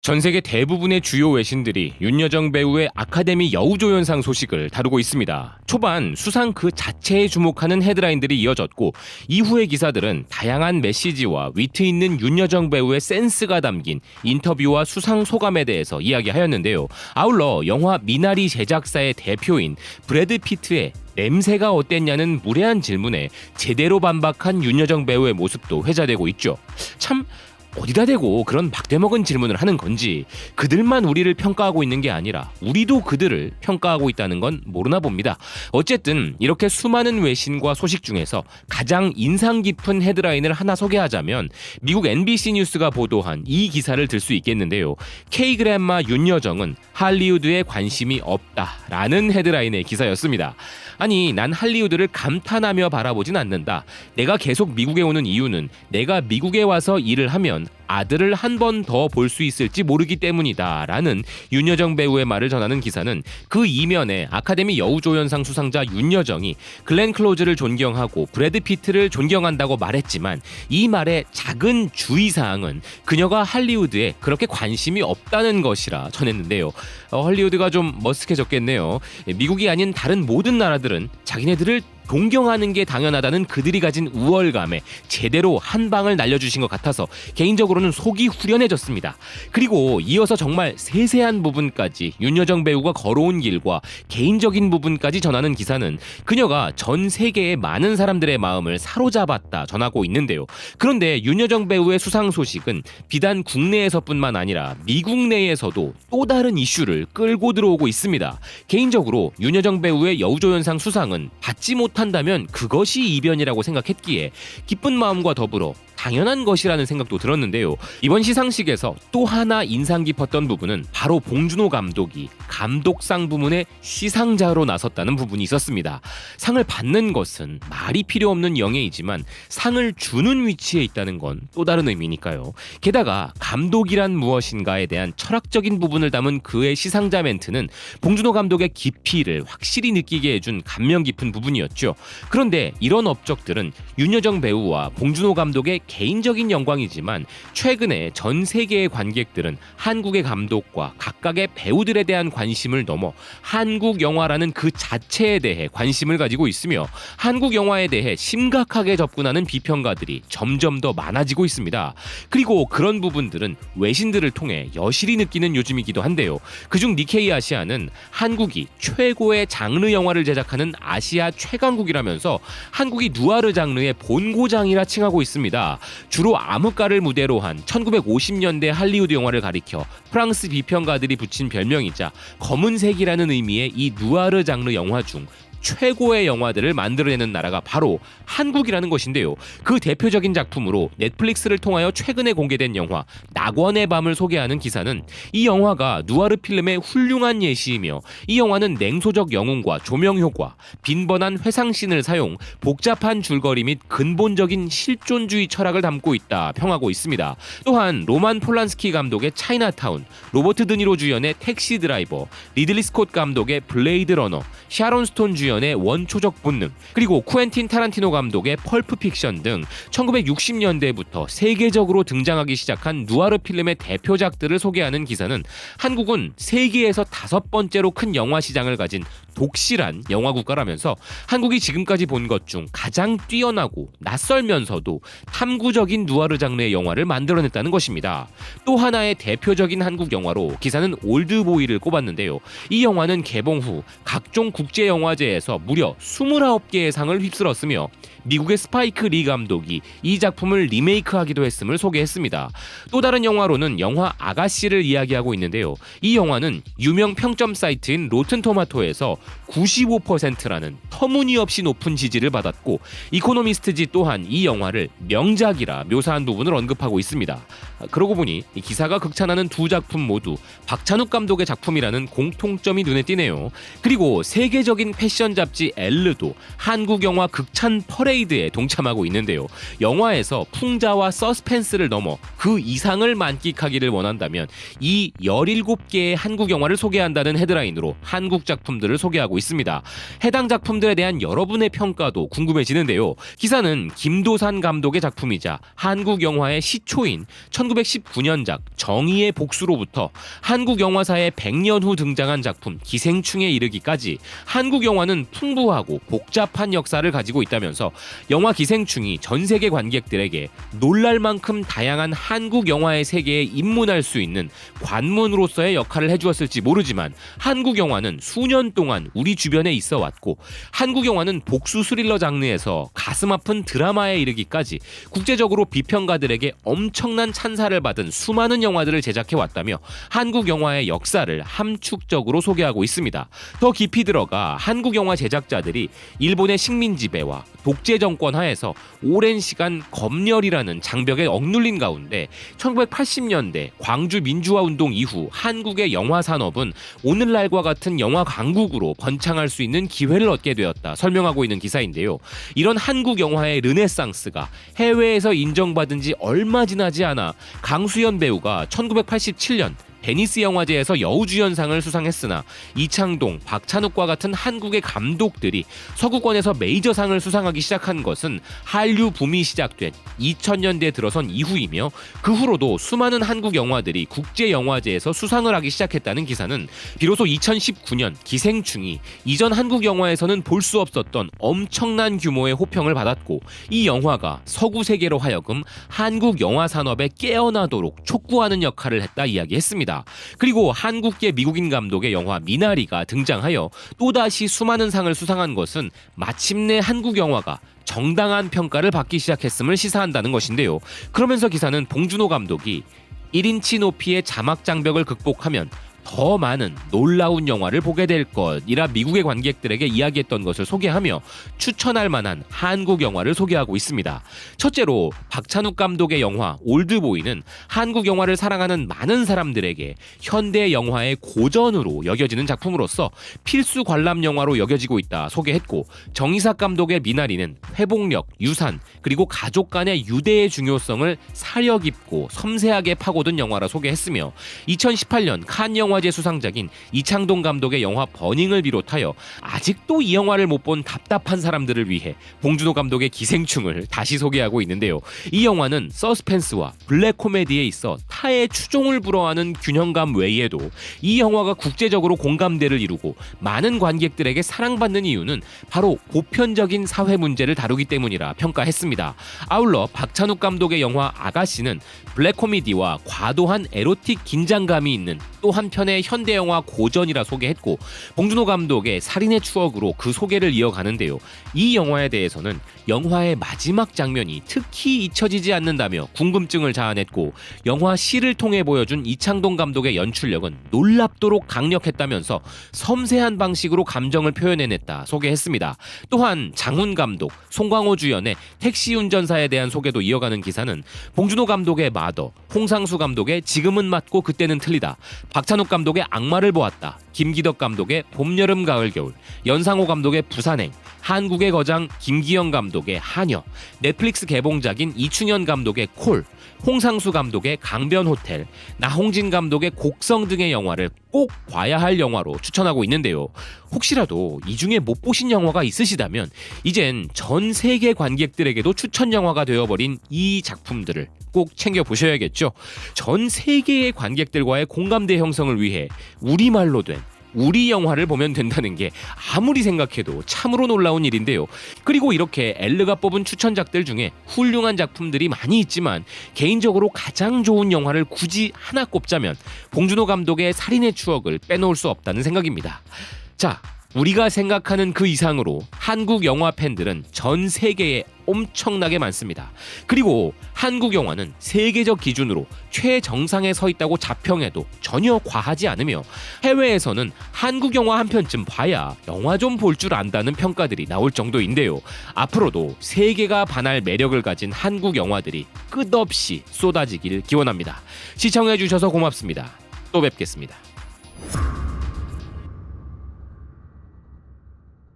전 세계 대부분의 주요 외신들이 윤여정 배우의 아카데미 여우조연상 소식을 다루고 있습니다. 초반 수상 그 자체에 주목하는 헤드라인들이 이어졌고 이후의 기사들은 다양한 메시지와 위트 있는 윤여정 배우의 센스가 담긴 인터뷰와 수상 소감에 대해서 이야기하였는데요. 아울러 영화 미나리 제작사의 대표인 브래드 피트의 냄새가 어땠냐는 무례한 질문에 제대로 반박한 윤여정 배우의 모습도 회자되고 있죠. 참 어디다 대고 그런 막대먹은 질문을 하는 건지, 그들만 우리를 평가하고 있는 게 아니라 우리도 그들을 평가하고 있다는 건 모르나 봅니다. 어쨌든 이렇게 수많은 외신과 소식 중에서 가장 인상 깊은 헤드라인을 하나 소개하자면 미국 NBC 뉴스가 보도한 이 기사를 들 수 있겠는데요. K그랜마 윤여정은 할리우드에 관심이 없다라는 헤드라인의 기사였습니다. 아니, 난 할리우드를 감탄하며 바라보진 않는다. 내가 계속 미국에 오는 이유는 내가 미국에 와서 일을 하면 아들을 한 번 더 볼 수 있을지 모르기 때문이다 라는 윤여정 배우의 말을 전하는 기사는 그 이면에 아카데미 여우조연상 수상자 윤여정이 글렌 클로즈를 존경하고 브래드 피트를 존경한다고 말했지만, 이 말의 작은 주의사항은 그녀가 할리우드에 그렇게 관심이 없다는 것이라 전했는데요. 할리우드가 좀 머쓱해졌겠네요. 미국이 아닌 다른 모든 나라들은 자기네들을 동경하는 게 당연하다는 그들이 가진 우월감에 제대로 한 방을 날려주신 것 같아서 개인적으로는 속이 후련해졌습니다. 그리고 이어서 정말 세세한 부분까지 윤여정 배우가 걸어온 길과 개인적인 부분까지 전하는 기사는 그녀가 전 세계의 많은 사람들의 마음을 사로잡았다 전하고 있는데요. 그런데 윤여정 배우의 수상 소식은 비단 국내에서뿐만 아니라 미국 내에서도 또 다른 이슈를 끌고 들어오고 있습니다. 개인적으로 윤여정 배우의 여우조연상 수상은 받지 못한다면 그것이 이변이라고 생각했기에 기쁜 마음과 더불어 당연한 것이라는 생각도 들었는데요. 이번 시상식에서 또 하나 인상 깊었던 부분은 바로 봉준호 감독이 감독상 부문의 시상자로 나섰다는 부분이 있었습니다. 상을 받는 것은 말이 필요 없는 영예이지만 상을 주는 위치에 있다는 건 또 다른 의미니까요. 게다가 감독이란 무엇인가에 대한 철학적인 부분을 담은 그의 시상자 멘트는 봉준호 감독의 깊이를 확실히 느끼게 해준 감명 깊은 부분이었죠. 그런데 이런 업적들은 윤여정 배우와 봉준호 감독의 개인적인 영광이지만 최근에 전 세계의 관객들은 한국의 감독과 각각의 배우들에 대한 관심을 넘어 한국 영화라는 그 자체에 대해 관심을 가지고 있으며 한국 영화에 대해 심각하게 접근하는 비평가들이 점점 더 많아지고 있습니다. 그리고 그런 부분들은 외신들을 통해 여실히 느끼는 요즘이기도 한데요. 그중 니케이 아시아는 한국이 최고의 장르 영화를 제작하는 아시아 최강국이라면서 한국이 누아르 장르의 본고장이라 칭하고 있습니다. 주로 암흑가를 무대로 한 1950년대 할리우드 영화를 가리켜 프랑스 비평가들이 붙인 별명이자 검은색이라는 의미의 이 누아르 장르 영화 중 최고의 영화들을 만들어내는 나라가 바로 한국이라는 것인데요. 그 대표적인 작품으로 넷플릭스를 통하여 최근에 공개된 영화 낙원의 밤을 소개하는 기사는 이 영화가 누아르 필름의 훌륭한 예시이며, 이 영화는 냉소적 영웅과 조명 효과, 빈번한 회상씬을 사용, 복잡한 줄거리 및 근본적인 실존주의 철학을 담고 있다 평하고 있습니다. 또한 로만 폴란스키 감독의 차이나타운, 로버트 드니로 주연의 택시 드라이버, 리들리 스콧 감독의 블레이드 러너, 샤론 스톤 주연의 원초적 본능, 그리고 쿠엔틴 타란티노 감독의 펄프 픽션 등 1960년대부터 세계적으로 등장하기 시작한 누아르 필름의 대표작들을 소개하는 기사는 한국은 세계에서 5번째로 큰 영화 시장을 가진 독실한 영화 국가라면서 한국이 지금까지 본 것 중 가장 뛰어나고 낯설면서도 탐구적인 누아르 장르의 영화를 만들어냈다는 것입니다. 또 하나의 대표적인 한국 영화로 기사는 올드보이를 꼽았는데요. 이 영화는 개봉 후 각종 국제영화제에서 무려 29개의 상을 휩쓸었으며 미국의 스파이크 리 감독이 이 작품을 리메이크하기도 했음을 소개했습니다. 또 다른 영화로는 영화 아가씨를 이야기하고 있는데요. 이 영화는 유명 평점 사이트인 로튼토마토에서 95%라는 터무니없이 높은 지지를 받았고, 이코노미스트지 또한 이 영화를 명작이라 묘사한 부분을 언급하고 있습니다. 그러고 보니 이 기사가 극찬하는 두 작품 모두 박찬욱 감독의 작품이라는 공통점이 눈에 띄네요. 그리고 세계적인 패션 잡지 엘르도 한국 영화 극찬 퍼레이드에 동참하고 있는데요. 영화에서 풍자와 서스펜스를 넘어 그 이상을 만끽하기를 원한다면 이 17개의 한국 영화를 소개한다는 헤드라인으로 한국 작품들을 소개합니다. 소개하고 있습니다. 해당 작품들에 대한 여러분의 평가도 궁금해지는데요. 기사는 김도산 감독의 작품이자 한국 영화의 시초인 1919년작 정의의 복수로부터 한국 영화사의 100년 후 등장한 작품 기생충에 이르기까지 한국 영화는 풍부하고 복잡한 역사를 가지고 있다면서 영화 기생충이 전 세계 관객들에게 놀랄 만큼 다양한 한국 영화의 세계에 입문할 수 있는 관문으로서의 역할을 해주었을지 모르지만 한국 영화는 수년 동안 우리 주변에 있어 왔고 한국 영화는 복수 스릴러 장르에서 가슴 아픈 드라마에 이르기까지 국제적으로 비평가들에게 엄청난 찬사를 받은 수많은 영화들을 제작해 왔다며 한국 영화의 역사를 함축적으로 소개하고 있습니다. 더 깊이 들어가 한국 영화 제작자들이 일본의 식민 지배와 독재 정권 하에서 오랜 시간 검열이라는 장벽에 억눌린 가운데 1980년대 광주 민주화 운동 이후 한국의 영화 산업은 오늘날과 같은 영화 강국으로 번창할 수 있는 기회를 얻게 되었다 설명하고 있는 기사인데요. 이런 한국 영화의 르네상스가 해외에서 인정받은 지 얼마 지나지 않아 강수연 배우가 1987년 베니스 영화제에서 여우주연상을 수상했으나 이창동, 박찬욱과 같은 한국의 감독들이 서구권에서 메이저상을 수상하기 시작한 것은 한류 붐이 시작된 2000년대 들어선 이후이며 그 후로도 수많은 한국 영화들이 국제영화제에서 수상을 하기 시작했다는 기사는 비로소 2019년 기생충이 이전 한국 영화에서는 볼 수 없었던 엄청난 규모의 호평을 받았고 이 영화가 서구 세계로 하여금 한국 영화 산업에 깨어나도록 촉구하는 역할을 했다 이야기했습니다. 그리고 한국계 미국인 감독의 영화 미나리가 등장하여 또다시 수많은 상을 수상한 것은 마침내 한국 영화가 정당한 평가를 받기 시작했음을 시사한다는 것인데요. 그러면서 기사는 봉준호 감독이 1인치 높이의 자막 장벽을 극복하면 더 많은 놀라운 영화를 보게 될 것이라 미국의 관객들에게 이야기했던 것을 소개하며 추천할 만한 한국 영화를 소개하고 있습니다. 첫째로 박찬욱 감독의 영화 올드보이는 한국 영화를 사랑하는 많은 사람들에게 현대 영화의 고전으로 여겨지는 작품으로서 필수 관람 영화로 여겨지고 있다 소개했고, 정이삭 감독의 미나리는 회복력, 유산, 그리고 가족 간의 유대의 중요성을 사려 깊고 섬세하게 파고든 영화라 소개했으며, 2018년 칸 영화제 수상작인 이창동 감독의 영화 버닝을 비롯하여 아직도 이 영화를 못 본 답답한 사람들을 위해 봉준호 감독의 기생충을 다시 소개하고 있는데요. 이 영화는 서스펜스와 블랙 코미디에 있어 타의 추종을 불허하는 균형감 외에도 이 영화가 국제적으로 공감대를 이루고 많은 관객들에게 사랑받는 이유는 바로 보편적인 사회 문제를 다루기 때문이라 평가했습니다. 아울러 박찬욱 감독의 영화 아가씨는 블랙 코미디와 과도한 에로틱 긴장감이 있는 또 한편의 현대 영화 고전이라 소개했고, 봉준호 감독의 살인의 추억으로 그 소개를 이어가는데요. 이 영화에 대해서는 영화의 마지막 장면이 특히 잊혀지지 않는다며 궁금증을 자아냈고, 영화 C를 통해 보여준 이창동 감독의 연출력은 놀랍도록 강력했다면서 섬세한 방식으로 감정을 표현해냈다 소개했습니다. 또한 장훈 감독, 송광호 주연의 택시 운전사에 대한 소개도 이어가는 기사는 봉준호 감독의 마더, 홍상수 감독의 지금은 맞고 그때는 틀리다, 박찬욱 감독의 악마를 보았다, 김기덕 감독의 봄, 여름, 가을, 겨울, 연상호 감독의 부산행, 한국의 거장 김기영 감독의 하녀, 넷플릭스 개봉작인 이충현 감독의 콜, 홍상수 감독의 강변호텔, 나홍진 감독의 곡성 등의 영화를 꼭 봐야 할 영화로 추천하고 있는데요. 혹시라도 이 중에 못 보신 영화가 있으시다면 이젠 전 세계 관객들에게도 추천 영화가 되어버린 이 작품들을 꼭 챙겨보셔야겠죠. 전 세계의 관객들과의 공감대 형성을 위해 우리말로 된 우리 영화를 보면 된다는 게 아무리 생각해도 참으로 놀라운 일인데요. 그리고 이렇게 엘르가 뽑은 추천작들 중에 훌륭한 작품들이 많이 있지만 개인적으로 가장 좋은 영화를 굳이 하나 꼽자면 봉준호 감독의 살인의 추억을 빼놓을 수 없다는 생각입니다. 자, 우리가 생각하는 그 이상으로 한국 영화 팬들은 전 세계에 엄청나게 많습니다. 그리고 한국 영화는 세계적 기준으로 최정상에 서 있다고 자평해도 전혀 과하지 않으며, 해외에서는 한국 영화 한 편쯤 봐야 영화 좀 볼 줄 안다는 평가들이 나올 정도인데요. 앞으로도 세계가 반할 매력을 가진 한국 영화들이 끝없이 쏟아지길 기원합니다. 시청해주셔서 고맙습니다. 또 뵙겠습니다.